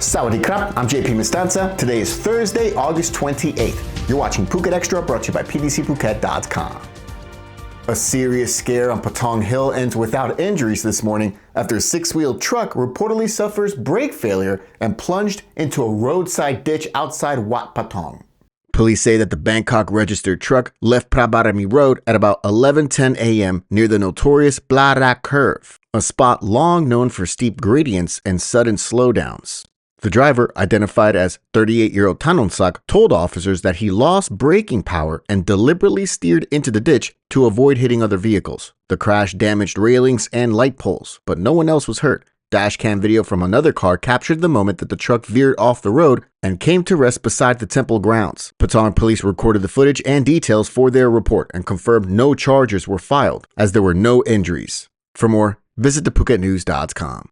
Sawadee krap, I'm JP Mestanza. Today is Thursday, August 28th. You're watching Phuket Extra, brought to you by PDCPhuket.com. A serious scare on Patong Hill ends without injuries this morning after a six-wheel truck reportedly suffers brake failure and plunged into a roadside ditch outside Wat Patong. Police say that the Bangkok registered truck left Prabarami Road at about 11:10 a.m. near the notorious Blarak Curve, a spot long known for steep gradients and sudden slowdowns. The driver, identified as 38-year-old Tanonsak, told officers that he lost braking power and deliberately steered into the ditch to avoid hitting other vehicles. The crash damaged railings and light poles, but no one else was hurt. Dashcam video from another car captured the moment that the truck veered off the road and came to rest beside the temple grounds. Patong police recorded the footage and details for their report and confirmed no charges were filed, as there were no injuries. For more, visit thephuket.news.com.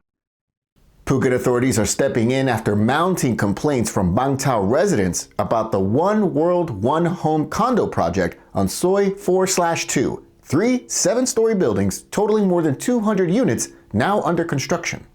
Phuket authorities are stepping in after mounting complaints from Bang Tao residents about the One World, One Home condo project on Soi 4/2, three 7-story buildings totaling more than 200 units now under construction.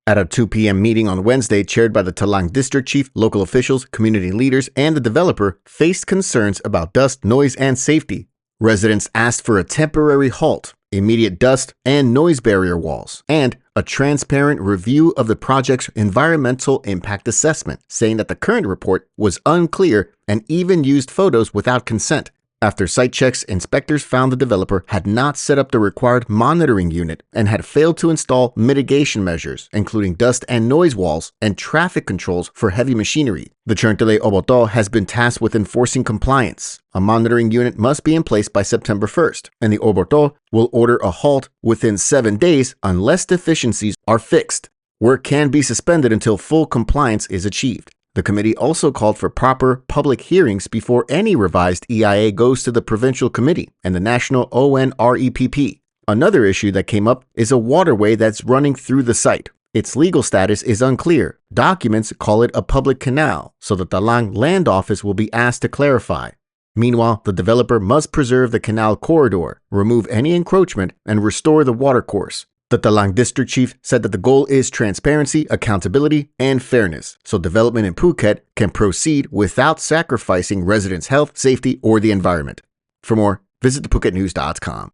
At a 2 p.m. meeting on Wednesday chaired by the Talang district chief, local officials, community leaders, and the developer faced concerns about dust, noise, and safety. Residents asked for a temporary halt, immediate dust and noise barrier walls, and a transparent review of the project's environmental impact assessment, saying that the current report was unclear and even used photos without consent. After site checks, inspectors found the developer had not set up the required monitoring unit and had failed to install mitigation measures, including dust and noise walls and traffic controls for heavy machinery. The Cherntele Oboto has been tasked with enforcing compliance. A monitoring unit must be in place by September 1st, and the Oboto will order a halt within 7 days unless deficiencies are fixed. Work can be suspended until full compliance is achieved. The committee also called for proper public hearings before any revised EIA goes to the Provincial Committee and the National ONREPP. Another issue that came up is a waterway that's running through the site. Its legal status is unclear. Documents call it a public canal, so the Talang Land Office will be asked to clarify. Meanwhile, the developer must preserve the canal corridor, remove any encroachment, and restore the watercourse. The Talang district chief said that the goal is transparency, accountability, and fairness, so development in Phuket can proceed without sacrificing residents' health, safety, or the environment. For more, visit thephuket.news.com.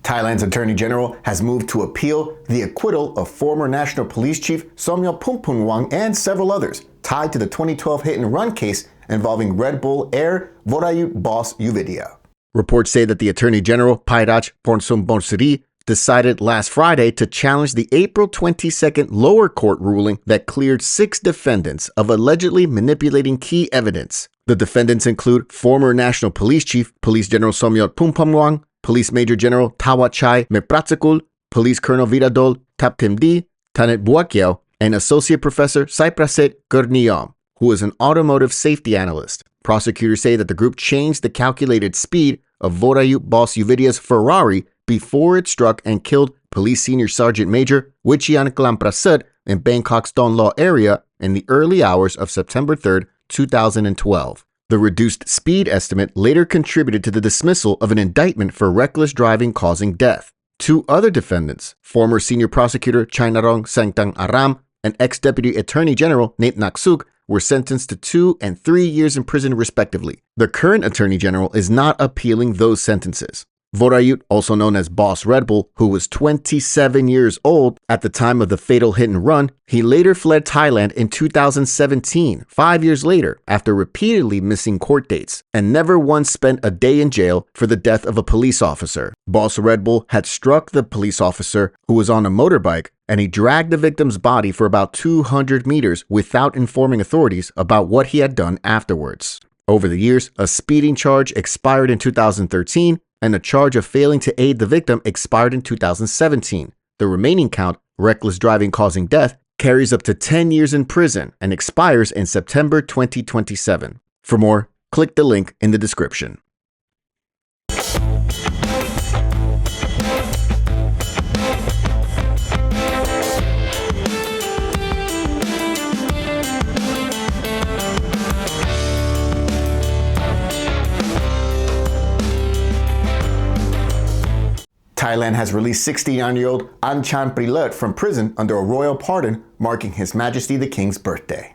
Thailand's Attorney General has moved to appeal the acquittal of former National Police Chief Somyot Phumphunwang and several others tied to the 2012 hit-and-run case involving Red Bull Air Vorayut boss Yuvidya. Reports say that the Attorney General, Pairaj Pornsumbonsri, decided last Friday to challenge the April 22nd lower court ruling that cleared 6 defendants of allegedly manipulating key evidence. The defendants include former National Police Chief, Police General Somyot Phumphunwang, Police Major General Tawachai Mepratsakul, Police Colonel Viradol Taptimdi, Tanet Buakyao, and Associate Professor Saipraset Gurniyom, who is an automotive safety analyst. Prosecutors say that the group changed the calculated speed of Vorayut boss Yuvidya's Ferrari before it struck and killed Police Senior Sergeant Major Wichian Klamprasut in Bangkok's Don Law area in the early hours of September 3, 2012. The reduced speed estimate later contributed to the dismissal of an indictment for reckless driving causing death. 2 other defendants, former Senior Prosecutor Chainarong Sangtang Aram and ex-Deputy Attorney General Nate Naksuk, were sentenced to 2 and 3 years in prison respectively. The current Attorney General is not appealing those sentences. Vorayut, also known as Boss Red Bull, who was 27 years old at the time of the fatal hit-and-run, he later fled Thailand in 2017, 5 years later, after repeatedly missing court dates, and never once spent a day in jail for the death of a police officer. Boss Red Bull had struck the police officer who was on a motorbike, and he dragged the victim's body for about 200 meters without informing authorities about what he had done afterwards. Over the years, a speeding charge expired in 2013, and a charge of failing to aid the victim expired in 2017. The remaining count, reckless driving causing death, carries up to 10 years in prison and expires in September 2027. For more, click the link in the description. Thailand has released 69-year-old Anchan Prilet from prison under a royal pardon, marking His Majesty the King's birthday.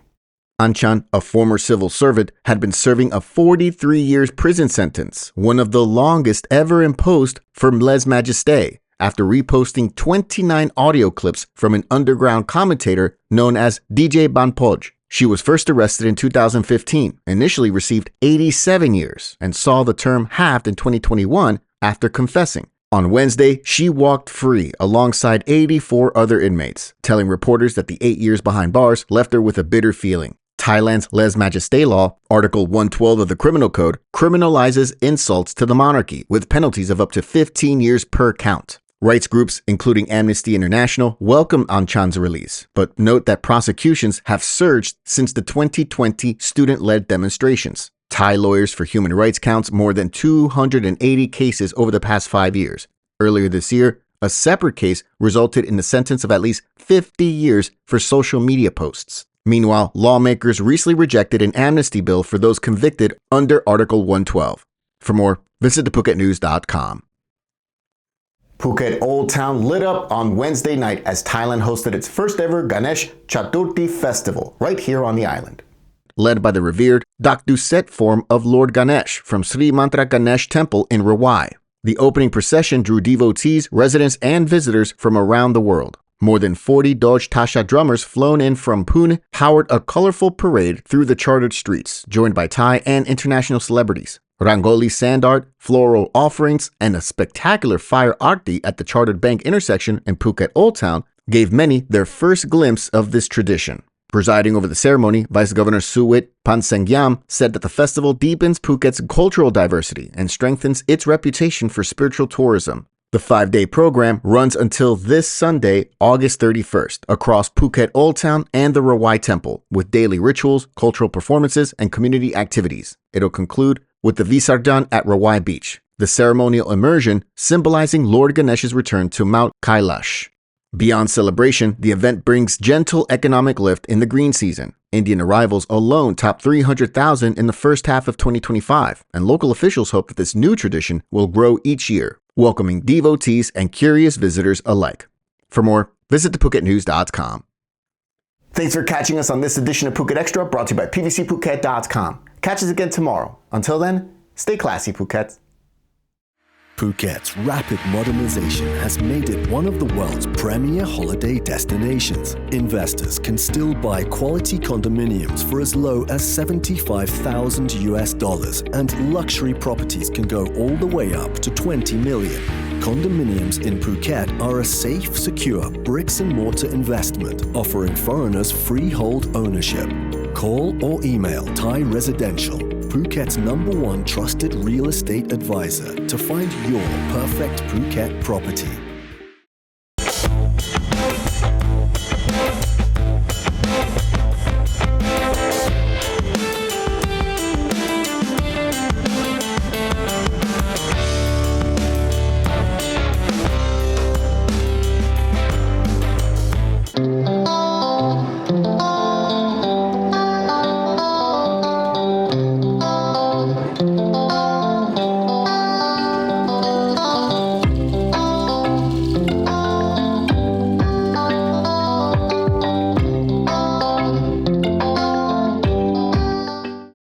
Anchan, a former civil servant, had been serving a 43 years prison sentence, one of the longest ever imposed for Lese Majeste, after reposting 29 audio clips from an underground commentator known as DJ Banpoj. She was first arrested in 2015, initially received 87 years, and saw the term halved in 2021 after confessing. On Wednesday, she walked free alongside 84 other inmates, telling reporters that the 8 years behind bars left her with a bitter feeling. Thailand's Lese Majeste law, Article 112 of the Criminal Code, criminalizes insults to the monarchy with penalties of up to 15 years per count. Rights groups, including Amnesty International, welcome Anchan's release, but note that prosecutions have surged since the 2020 student-led demonstrations. Thai lawyers for human rights counts more than 280 cases over the past 5 years. Earlier this year, a separate case resulted in the sentence of at least 50 years for social media posts. Meanwhile, lawmakers recently rejected an amnesty bill for those convicted under Article 112. For more, visit thephuket.news.com. Phuket Old Town lit up on Wednesday night as Thailand hosted its first ever Ganesh Chaturthi festival right here on the island. Led by the revered Dakduset form of Lord Ganesh from Sri Mantra Ganesh Temple in Rawai. The opening procession drew devotees, residents, and visitors from around the world. More than 40 Doj Tasha drummers flown in from Pune powered a colorful parade through the chartered streets, joined by Thai and international celebrities. Rangoli sand art, floral offerings, and a spectacular fire aarti at the Chartered Bank intersection in Phuket Old Town gave many their first glimpse of this tradition. Presiding over the ceremony, Vice Governor Suwit Pansengyam said that the festival deepens Phuket's cultural diversity and strengthens its reputation for spiritual tourism. The 5-day program runs until this Sunday, August 31st, across Phuket Old Town and the Rawai Temple, with daily rituals, cultural performances, and community activities. It'll conclude with the Visarjan at Rawai Beach, the ceremonial immersion symbolizing Lord Ganesh's return to Mount Kailash. Beyond celebration, the event brings gentle economic lift in the green season. Indian arrivals alone topped 300,000 in the first half of 2025, and local officials hope that this new tradition will grow each year, welcoming devotees and curious visitors alike. For more, visit thephuket.news.com. Thanks for catching us on this edition of Phuket Extra, brought to you by pvcphuket.com. Catch us again tomorrow. Until then, stay classy, Phuket. Phuket's rapid modernization has made it one of the world's premier holiday destinations. Investors can still buy quality condominiums for as low as $75,000, and luxury properties can go all the way up to $20 million. Condominiums in Phuket are a safe, secure bricks-and-mortar investment offering foreigners freehold ownership. Call or email Thai Residential, Phuket's #1 trusted real estate advisor, to find your perfect Phuket property.